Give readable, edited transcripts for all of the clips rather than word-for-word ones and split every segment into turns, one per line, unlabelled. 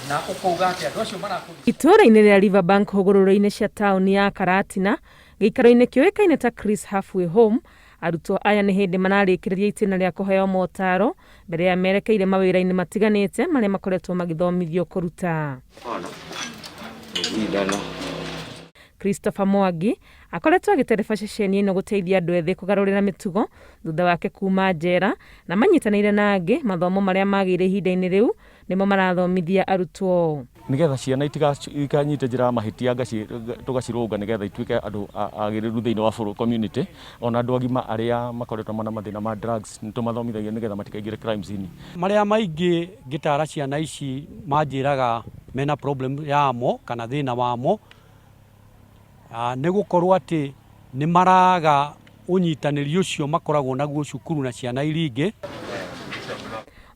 na ukauga ati andu acio marakundi
itũũra-inĩ rĩa Riverbank hũgũrũrũ-inĩ cia taũni ya Karatina gĩikaro-inĩ kĩoĩkaine ta Chris Halfway Home, arutwo aya nĩ hĩndĩ mararĩkĩrĩria itĩna rĩa kũheo motaro mbere ya merekeire mawĩra-inĩ matiganĩte marĩa makoretwo magĩthomithio kũruta. Christopher Mwangi akoretwo agĩtereba ceceni ĩno gũteithia andũ ethĩ kũgarũrĩra mĩtugo thutha wake kuma njera, na manyitanĩire na angĩ mathomo marĩa magĩire ihinda-inĩ rĩu nĩmo marathomithia arutwo.
Nigetha ciana itikanyite njĩra mahĩtia tũgacirũnga nigetha ituĩke andũ agĩrĩru thĩinĩ wa bũrũri community, ona andũ agima arĩa makoretwo na mathĩna ma drugs nĩtũmathomithagia nigetha matikaingĩre crimes-inĩ.
Marĩa maingĩ ngĩtara ciana ici manjĩraga mena problem yamo kana thĩna wamo nĩ gũkorwo atĩ nĩ maraga ũnyitanĩri ũcio makoragwo naguo cukuru na ciana iria ingĩ.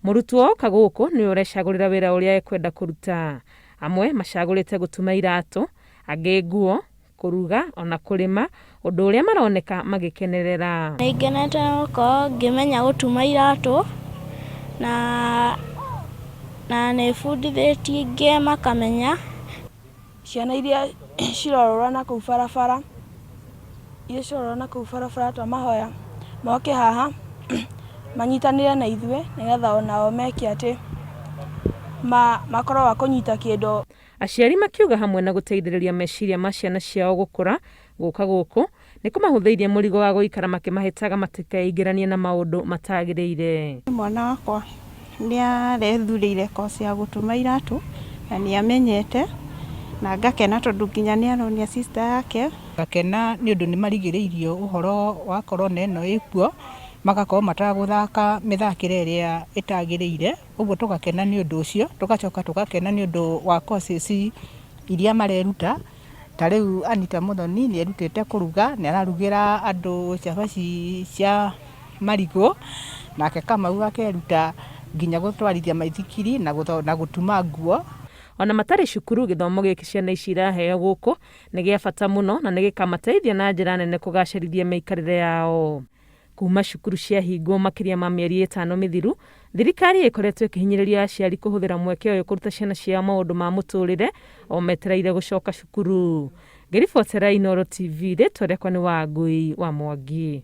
Mũrutwo kagũkũ nĩ ũrecagũrĩra wĩra ũrĩa ekwenda kũruta. Amwe macagũrĩte gutuma iratu, angĩ nguo, kũruga ona kũrĩma, ũndũ ũrĩa maroneka magĩkenerera.
Nĩngenete gũkorwo ngĩmenya gũtuma iratu na nĩbundithĩtie ingĩ makamenya.
Ciana iria cirorora na kũu barabara, twamahoya moke haha manyitanĩre na ithuĩ nĩgetha onao meke atĩ makorwo wa kũnyita kĩndũ.
Aciari makiuga hamwe na gũteithĩrĩria meciria ma ciana ciao gũkũra, gũka gũkũ nĩ kũmahũthĩirie mũrigo wa gũikara makĩmahĩtaga matikeingĩranie na maũndũ matagĩrĩire.
Mwana wakwa nĩ arethurĩire kosi ya gũtuma iratu na nĩ amenyete, na ngakena tondũ nginya nĩ aronia sister yake.
Ngakena nĩ ũndũ nĩ marigĩrĩirio ũhoro wa korona ĩno ĩkuo, magakorwo matagũthaka mĩthakĩre ĩrĩa ĩtagĩrĩire. Ũguo tũgakena nĩ ũndũ ũcio, tũgacoka tũgakena nĩ ũndũ wa courses iria mareruta. Ta rĩu Anita Muthoni nĩ erutĩte kũruga, nĩ ararugĩra andũ cabaci cia marigũ, nake Kamau akeruta nginya gũtwarithia maithikiri na gũtuma nguo.
Ona matarĩ cukuru, gĩthomo gĩkĩ ciana ici iraheo gũkũ nĩ gĩa bata mũno na nĩ gĩkamateithia na njĩra nene kũgacĩrithia mĩikarĩre yao. Kuma cukuru ciahingwo makĩria ma mĩeri 5 mĩthiru, thirikari ĩkoretwo ĩkĩhinyĩrĩria aciari kũhũthĩra mweke ũyũ kũruta ciana ciao maũndũ ma mũtũrĩre o metereire gũcoka cukuru. Ngĩribotera Inooro TV, rĩtwa rĩakwa nĩ Wangui wa Mwangi.